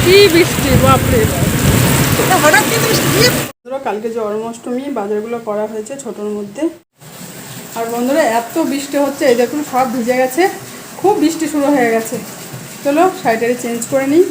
কি বৃষ্টি, বাপরে হঠাৎ কি বৃষ্টি। কালকে জন্মাষ্টমী বাজারগুলো করা হয়েছে ছোটোর মধ্যে। আর বন্ধুরা এত বৃষ্টি হচ্ছে, এই দেখুন সব ভিজে গেছে, খুব বৃষ্টি শুরু হয়ে গেছে। চলো শাড়িটারি চেঞ্জ করে নিই।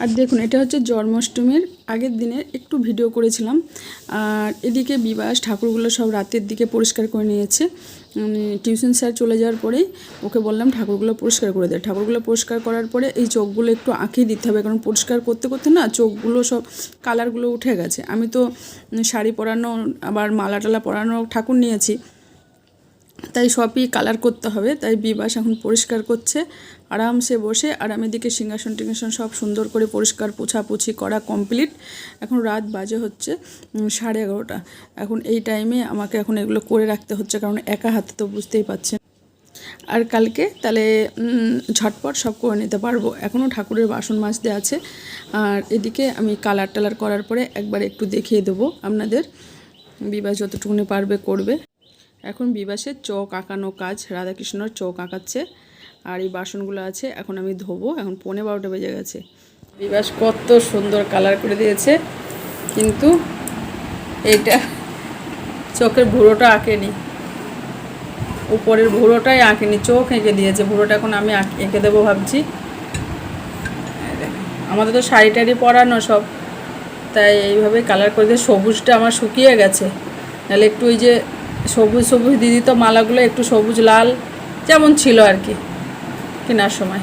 আর দেখুন এটা হচ্ছে জন্মাষ্টমীর আগের দিনের একটু ভিডিও করেছিলাম। আর এদিকে বিবাস ঠাকুরগুলো সব রাতের দিকে পরিষ্কার করে নিয়েছে। টিউশন স্যার চলে যাওয়ার পরেই ওকে বললাম ঠাকুরগুলো পরিষ্কার করে দেয়। ঠাকুরগুলো পরিষ্কার করার পরে এই চোখগুলো একটু আঁকিয়ে দিতে হবে, কারণ পরিষ্কার করতে করতে না চোখগুলো সব কালারগুলো উঠে গেছে। আমি তো শাড়ি পরানো আবার মালা টালা পরানো ঠাকুর নিয়েছি, তাই সবই কালার করতে হবে। তাই বিবাস এখন পরিষ্কার করছে আরামসে বসে। আর আমি এদিকে সিংহাসন টিংহাসন সব সুন্দর করে পরিষ্কার পোছাপুছি করা কমপ্লিট। এখন রাত বাজে হচ্ছে 11:30। এখন এই টাইমে আমাকে এখন এগুলো করে রাখতে হচ্ছে, কারণ একা হাতে তো বুঝতেই পারছেন। আর কালকে তাহলে ঝটপট সব করে নিতে পারবো। এখনও ঠাকুরের বাসন মাজতে আছে। আর এদিকে আমি কালার টালার করার পরে একবার একটু দেখিয়ে দেবো আপনাদের। বিবাস যতটুকুনি পারবে করবে। এখন বিবাসের চোখ আঁকানো কাজ, রাধাকৃষ্ণর চোখ আঁকাচ্ছে। আর এই বাসনগুলো আছে এখন আমি ধোবো। এখন 11:15 বেজে গেছে। বিবাস কত সুন্দর কালার করে দিয়েছে, কিন্তু এইটা চোখের ভুঁড়োটা আঁকেনি, উপরের ভুঁড়োটাই আঁকেনি, চোখ এঁকে দিয়েছে। ভুঁড়োটা এখন আমি এঁকে দেবো ভাবছি। আমাদের তো শাড়ি টাড়ি পরানো সব, তাই এইভাবে কালার করে দিয়ে। সবুজটা আমার শুকিয়ে গেছে, নাহলে একটু ওই যে সবুজ সবুজ দিদি তো মালাগুলো একটু সবুজ লাল যেমন ছিল আর কি কেনার সময়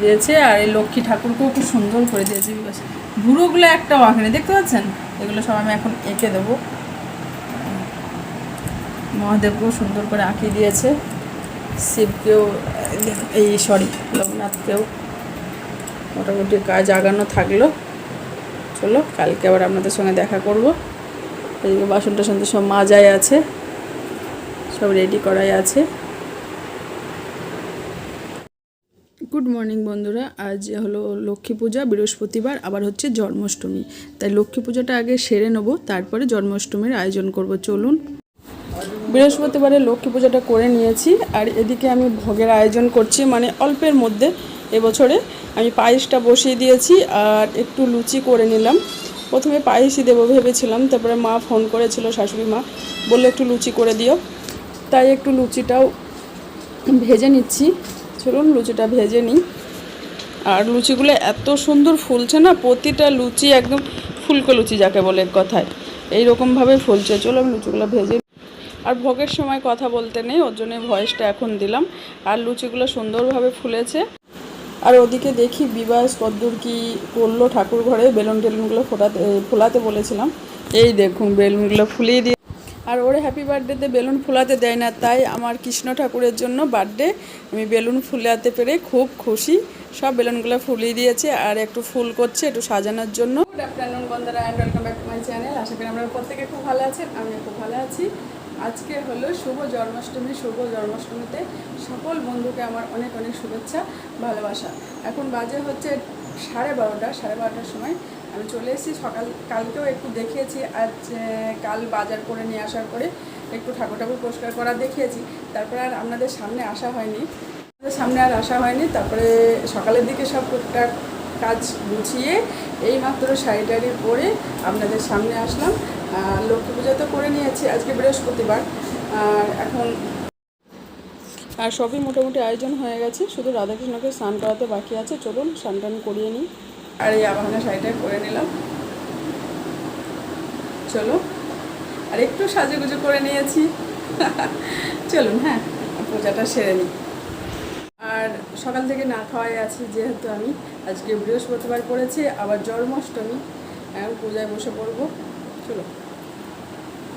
দিয়েছে। আর এই লক্ষ্মী ঠাকুরকেও খুব সুন্দর করে দিয়েছে বিবাস। ভুঁড়োগুলো একটাও আঁকেনি, দেখতে পাচ্ছেন? এগুলো সব আমি এখন এঁকে দেবো। মহাদেবকেও সুন্দর করে আঁকিয়ে দিয়েছে, শিবকেও লোকনাথকেও মোটামুটি কাজ আগানো থাকলো। চলো কালকে আবার আপনাদের সঙ্গে দেখা করব। এদিকে বাসন টাসন তো সব মাজাই আছে, সব রেডি করাই আছে। গুড মর্নিং বন্ধুরা। আজ হলো লক্ষ্মী পূজা, বৃহস্পতিবার, আবার হচ্ছে জন্মাষ্টমী। তাই লক্ষ্মী পূজাটা আগে সেরে নেব, তারপরে জন্মাষ্টমীর আয়োজন করব। চলুন। বৃহস্পতিবারে লক্ষ্মী পূজাটা করে নিয়েছি। আর এদিকে আমি ভোগের আয়োজন করছি, মানে অল্পের মধ্যে। এবছরে আমি পায়েসটা বসিয়ে দিয়েছি আর একটু লুচি করে নিলাম। প্রথমে পায়েসই দেবো ভেবেছিলাম, তারপরে মা ফোন করেছিল, শাশুড়ি মা বললো একটু লুচি করে দিও, তাই একটু লুচিটাও ভেজে নিচ্ছি। চলুন লুচিটা ভেজে নিই। আর লুচিগুলো এত সুন্দর ফুলছে না, প্রতিটা লুচি একদম ফুলকো লুচি যাকে বলে এক কথায়, এইরকমভাবে ফুলছে। চলো আমি লুচিগুলো ভেজে। আর ভোগের সময় কথা বলতে নেই, ওর জন্য ভয়েসটা এখন দিলাম। আর লুচিগুলো সুন্দরভাবে ফুলেছে। আর ওদিকে দেখি বিবাস কদ্দূর কি করলো ঠাকুর ঘরে। বেলুন টেলুনগুলো ফোলাতে বলেছিলাম, এই দেখুন বেলুনগুলো ফুলিয়ে দিয়ে। আর ওরে হ্যাপি বার্থডেতে বেলুন ফুলাতে দেয় না, তাই আমার কৃষ্ণ ঠাকুরের জন্য বার্থডে আমি বেলুন ফুলাতে পেরে খুব খুশি। সব বেলুনগুলো ফুলিয়ে দিয়েছে আর একটু ফুল করছে একটু সাজানোর জন্য। গুড আফটারনুন বন্ধুরা, and welcome back to my channel. আশা করি আমরা প্রত্যেকে খুব ভালো আছেন, আমিও খুব ভালো আছি। আজকে হলো শুভ জন্মাষ্টমী। শুভ জন্মাষ্টমীতে সকল বন্ধুকে আমার অনেক অনেক শুভেচ্ছা, ভালোবাসা। এখন বাজে হচ্ছে 12:30। 12:30টার সময় আমি চলে এসেছি। কালকেও একটু দেখিয়েছি। আজ কাল বাজার করে নিয়ে আসার পরে একটু ঠাকুর পরিষ্কার করা দেখিয়েছি। তারপরে আর আপনাদের সামনে আসা হয়নি। তারপরে সকালের দিকে সব টুকটাক কাজ গুছিয়ে এইমাত্র শাড়ি টাড়ি পরে আপনাদের সামনে আসলাম। লক্ষ্মী পূজা তো করে নিয়েছি, আজকে বৃহস্পতিবার। আর এখন আর সবই মোটামুটি আয়োজন হয়ে গেছে, শুধু রাধাকৃষ্ণকে স্নান করাতে বাকি আছে। চলুন স্নান টান করিয়ে নিই। আর এই আবাহনা শাড়িটা করে নিলাম। চলো, আর একটু সাজুগুজু করে নিয়েছি। চলুন হ্যাঁ পূজাটা সেরে নিই। আর সকাল থেকে না খাওয়াই আছি, যেহেতু আমি আজকে বৃহস্পতিবার করেছি, আবার জন্মাষ্টমী, এখন পূজায় বসে পড়বো। চলো,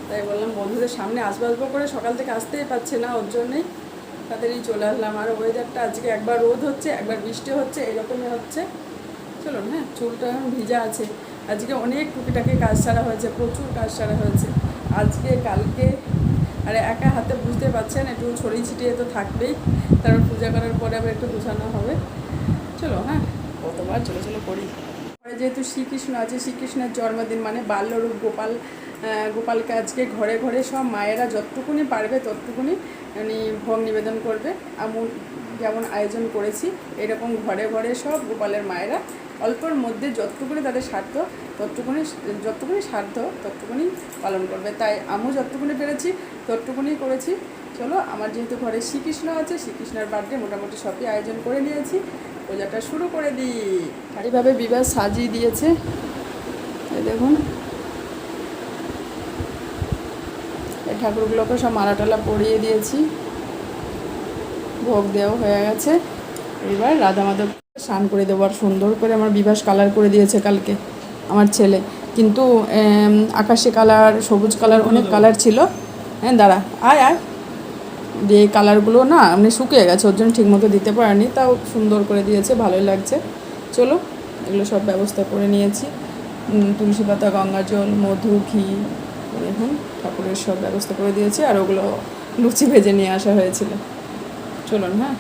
তাই বললাম বন্ধুদের সামনে আসবো করে সকাল থেকে আসতেই পারছে না, ওর জন্যেই তাড়াতাড়ি চলে আসলাম। আর ওয়েদারটা আজকে একবার রোদ হচ্ছে একবার বৃষ্টি হচ্ছে, এরকমই হচ্ছে। চলুন হ্যাঁ, চুলটা এখন ভিজা আছে। আজকে অনেক টুকিটাকি কাজ সারা হয়েছে, প্রচুর কাজ সারা হয়েছে আজকে কালকে। আর একা হাতে বুঝতে পারছেন, একটু ছড়িয়ে ছিটিয়ে তো থাকবেই। তারপর পূজা করার পরে আবার একটু গোছানো হবে। চলো হ্যাঁ, কতবার চলো করি। যেহেতু শ্রীকৃষ্ণ আছে, শ্রীকৃষ্ণের জন্মদিন মানে বাল্যরূপ গোপালকে আজকে ঘরে ঘরে সব মায়েরা যতটুকুনি পারবে ততটুকুনি ভোগ নিবেদন করবে। যেমন আয়োজন করেছি এরকম ঘরে ঘরে সব গোপালের মায়েরা অল্পর মধ্যে যতটুকুনি তাদের সাধ্য যতটুকুনি সাধ্য ততটুকুনি পালন করবে। তাই আমিও যতটুকুনি পেরেছি ততটুকুনি করেছি। চলো, আমার যেহেতু ঘরে শ্রীকৃষ্ণ আছে, শ্রীকৃষ্ণের বার্থডে মোটামুটি সবই আয়োজন করে নিয়েছি, পূজাটা শুরু করে দিই। এইভাবে বিবাহ সাজিয়ে দিয়েছে, এই দেখুন। এই ঠাকুরগুলোকে সব মালা টালা পরিয়ে দিয়েছি, ভোগ দেওয়া হয়ে গেছে। এবার রাধা মাধব স্নান করে দেবো। আর সুন্দর করে আমার বিবাস কালার করে দিয়েছে কালকে আমার ছেলে, কিন্তু আকাশি কালার, সবুজ কালার, অনেক কালার ছিল। হ্যাঁ দাঁড়া, আয় আয়। দিয়ে এই কালারগুলো না এমনি শুকিয়ে গেছে, ওর জন্য ঠিকমতো দিতে পারেনি, তাও সুন্দর করে দিয়েছে, ভালোই লাগছে। চলো, এগুলো সব ব্যবস্থা করে নিয়েছি। তুলসী পাতা, গঙ্গা জল, মধু, ঘি, দেখুন ঠাকুরের সব ব্যবস্থা করে দিয়েছি। আর ওগুলো লুচি ভেজে নিয়ে আসা হয়েছিল। চলুন, হ্যাঁ।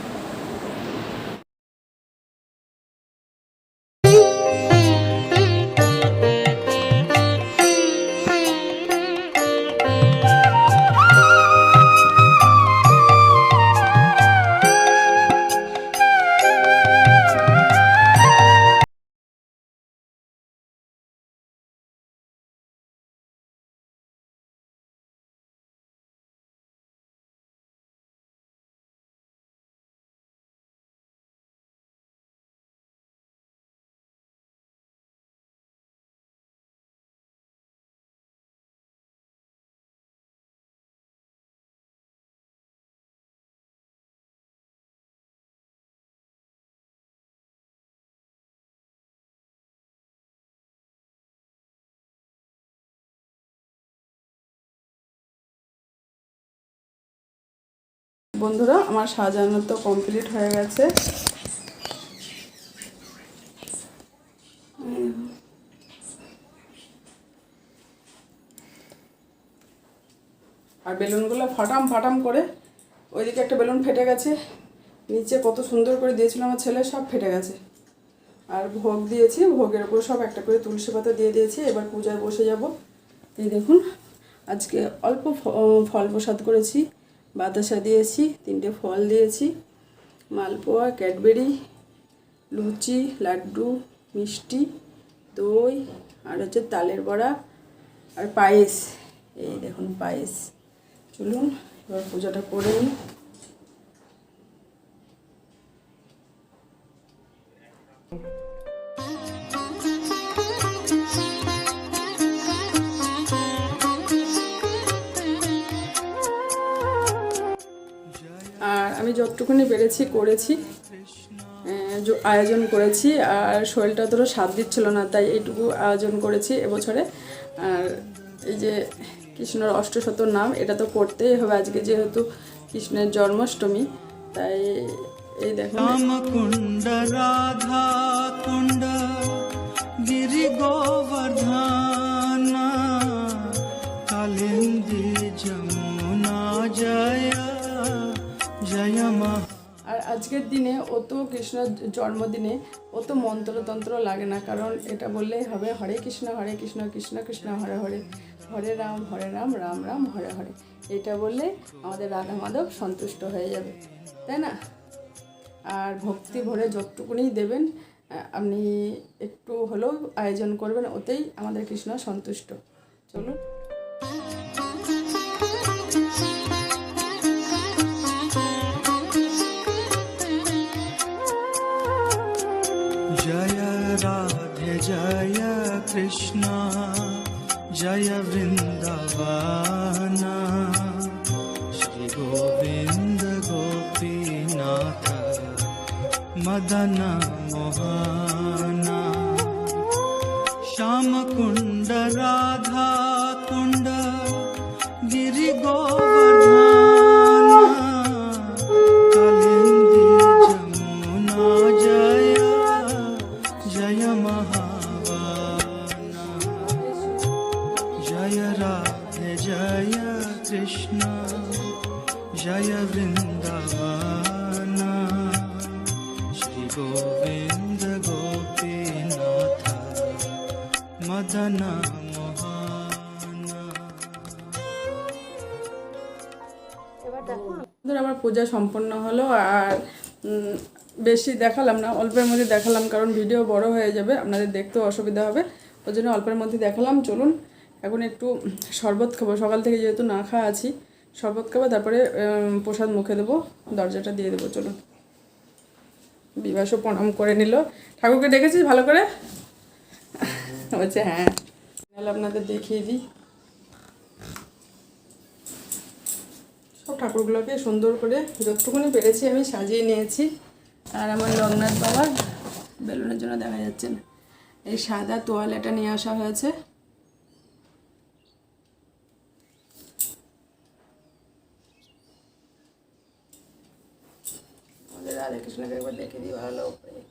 বন্ধুরা, আমার সাজানো তো কমপ্লিট হয়ে গেছে। আর বেলুনগুলো ফাটাম ফাটাম করে, ওইদিকে একটা বেলুন ফেটে গেছে, নিচে কত সুন্দর করে দিয়েছিল আমার ছেলে, সব ফেটে গেছে। আর ভোগ দিয়েছি, ভোগের উপর সব একটা করে তুলসী পাতা দিয়ে দিয়েছি। এবার পূজায় বসে যাব। এই দেখুন, আজকে অল্প ফল প্রসাদ করেছি, বাতাসা দিয়েছি, 3টে ফল দিয়েছি, মালপোয়া, ক্যাডবেরি, লুচি, লাড্ডু, মিষ্টি, দই, আর হচ্ছে তালের বড়া আর পায়েস। এই দেখুন পায়েস। চলুন এবার পূজাটা করে নিই। আর আমি যতটুকুনি পেরেছি করেছি, আয়োজন করেছি। আর শরীরটা অতটা সাথ দিচ্ছিল না, তাই এইটুকু আয়োজন করেছি এবছরে। আর এই যে কৃষ্ণর অষ্টশত নাম, এটা তো করতেই হবে আজকে, যেহেতু কৃষ্ণের জন্মাষ্টমী। তাই এই দেখুন, কুণ্ড রাধা কুণ্ড গিরি গোবর্ধন কালিন্দী যমুনা জয় জয় মা। আর আজকের দিনে অত কৃষ্ণর জন্মদিনে অত মন্ত্রতন্ত্র লাগে না, কারণ এটা বললেই হবে হরে কৃষ্ণ কৃষ্ণ কৃষ্ণ হরে হরে, হরে রাম রাম রাম হরে হরে। এটা বললে আমাদের রাধা মাধব সন্তুষ্ট হয়ে যাবে, তাই না? আর ভক্তি ভরে যতটুকুনি দেবেন, আপনি একটু হলেও আয়োজন করবেন, ওতেই আমাদের কৃষ্ণ সন্তুষ্ট। চলুন। जय राधे जय कृष्ण जय वृंदावन श्री गोविंद गोपीनाथ मदन मोहन श्याम कुंड राधा कुंड गिरि गोवर्धन कालिंदी जमुना जय जय महावन जय राधे जय कृष्ण जय वृंदावन श्री गोविंद गोपीनाथ मदन मोहन। আমার পূজা সম্পন্ন হলো। আর বেশি দেখালাম না, অল্পের মধ্যে দেখালাম, কারণ ভিডিও বড় হয়ে যাবে, আপনাদের দেখতেও অসুবিধা হবে, ওই জন্য অল্পের মধ্যে দেখালাম। চলুন এখন একটু শরবত খাবো, সকাল থেকে যেহেতু না খাওয়া আছি, শরবত খাবো, তারপরে প্রসাদ মুখে দেবো, দরজাটা দিয়ে দেবো। চলুন। বিবাসও প্রণাম করে নিল। ঠাকুরকে ডেকেছিস ভালো করে? বলছে হ্যাঁ। তাহলে আপনাদের দেখিয়ে দিই, সব ঠাকুরগুলোকে সুন্দর করে যতটুকুনি পেরেছি আমি সাজিয়ে নিয়েছি। আর আমার লোকনাথ বাবার বেলুনের জন্য দেখা যাচ্ছে না, এই সাদা তোয়ালেটা নিয়ে আসা হয়েছে। আমাদের রাধা কৃষ্ণকে একবার দেখে দিই ভালো করে।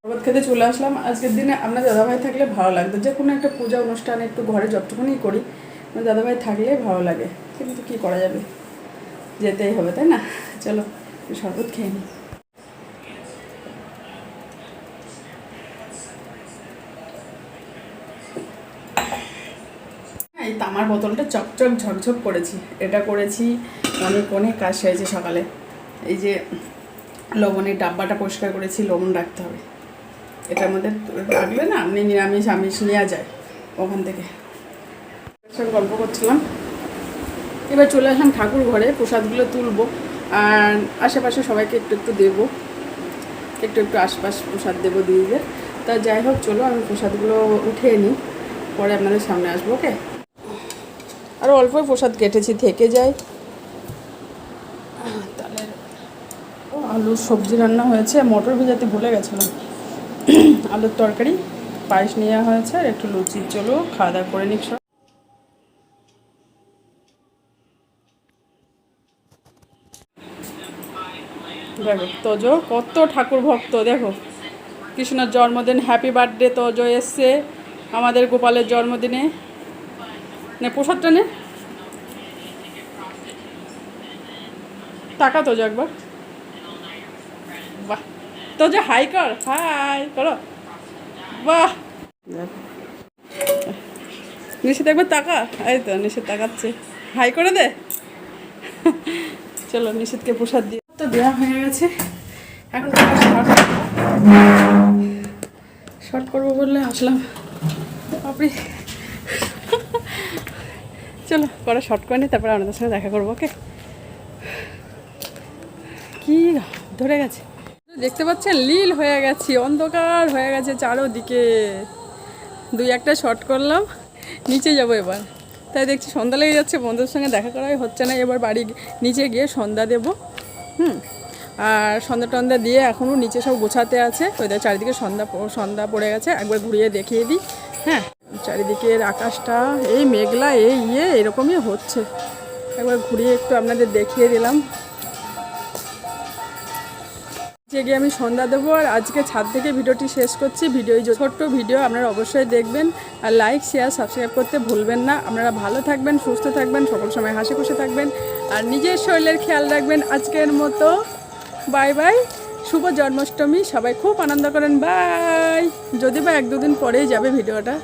শরবত খেতে চলে আসলাম। আজকের দিনে আপনার দাদাভাই থাকলে ভালো লাগতো, যে কোনো একটা পূজা অনুষ্ঠান একটু ঘরে যতটুকুনি করি, আমার দাদাভাই থাকলে ভালো লাগে, কিন্তু কি করা যাবে, যেতেই হবে, তাই না? চলো শরবত খেয়ে নিই। এই তামার বোতলটা চকচক ঝকঝক করেছি, এটা করেছি, অনেক কাজ সেরেছি সকালে। এই যে লবণের ডাব্বাটা পরিষ্কার করেছি, লবণ রাখতে হবে, এটার মধ্যে রাখলে না আপনি নিরামিষ আমিষ নেওয়া যায় ওখান থেকে। সব গল্প করছিলাম, এবার চলে আসলাম ঠাকুর ঘরে, প্রসাদগুলো তুলবো আর আশেপাশে সবাইকে একটু একটু দেবো, একটু আশপাশ প্রসাদ দেবো দিদিদের। তা যাই হোক, চলো আমি প্রসাদগুলো উঠিয়ে নিই, পরে আপনাদের সামনে আসবো। ওকে, আরও অল্পই প্রসাদ কেটেছি, থেকে যায়। তাহলে আলুর সবজি রান্না হয়েছে, মটর ভেজাতে ভুলে গেছিলাম, আলুর তরকারি, পায়েস নেওয়া হয়েছে আর একটু লুচি। চলো খাওয়া দাওয়া করে নিক সব। দেখো তোজো কত ঠাকুর ভক্ত, দেখো কৃষ্ণের জন্মদিন, হ্যাপি বার্থডে তোজো এসছে আমাদের গোপালের জন্মদিনে। নে প্রসাদটা নে, টাকা তোজো একবার, বাহ তোজো হাই কর, হাই করো, বাহ। দেখো নিশিত একবার তাকা, এই তো নিশিত তাকাচ্ছে, হাই করে দে। চলো নিশিতকে প্রসাদ দিয়ে তো দেওয়া হয়ে গেছে, এখন শর্ট করবো বললে আসলাম। আপনি চলো করা শর্ট করে নি, তারপরে আপনাদের সঙ্গে দেখা করবো। ওকে, কি ধরে গেছে দেখতে পাচ্ছেন, লীল হয়ে গেছি, অন্ধকার হয়ে গেছে চারোদিকে। দুই একটা শর্ট করলাম, নিচে যাবো এবার, তাই দেখছি সন্ধ্যা লেগে যাচ্ছে, বন্ধুদের সঙ্গে দেখা করাই হচ্ছে না। এবার বাড়ি নিচে গিয়ে সন্ধ্যা দেবো, আর সন্ধ্যা টন্ধ্যা দিয়ে এখনও নিচে সব গোছাতে আছে, ওইদের চারিদিকে সন্ধ্যা পড়ে গেছে, একবার ঘুরিয়ে দেখিয়ে দিই। হ্যাঁ, চারিদিকের আকাশটা এই মেঘলা এরকমই হচ্ছে, একবার ঘুরিয়ে একটু আপনাদের দেখিয়ে দিলাম। গিয়ে আমি সন্ধ্যা দেবো, আর আজকে ছাদ থেকে ভিডিওটি শেষ করছি। ছোট্ট ভিডিও আপনারা অবশ্যই দেখবেন, আর লাইক শেয়ার সাবস্ক্রাইব করতে ভুলবেন না। আপনারা ভালো থাকবেন, সুস্থ থাকবেন, সকল সময় হাসি খুশি থাকবেন, আর নিজের শরীরের খেয়াল রাখবেন। আজকের মতো বাই বাই, শুভ জন্মাষ্টমী, সবাই খুব আনন্দ করেন, বাই। যদি বা 1-2 দিন পরেই যাবে ভিডিওটা।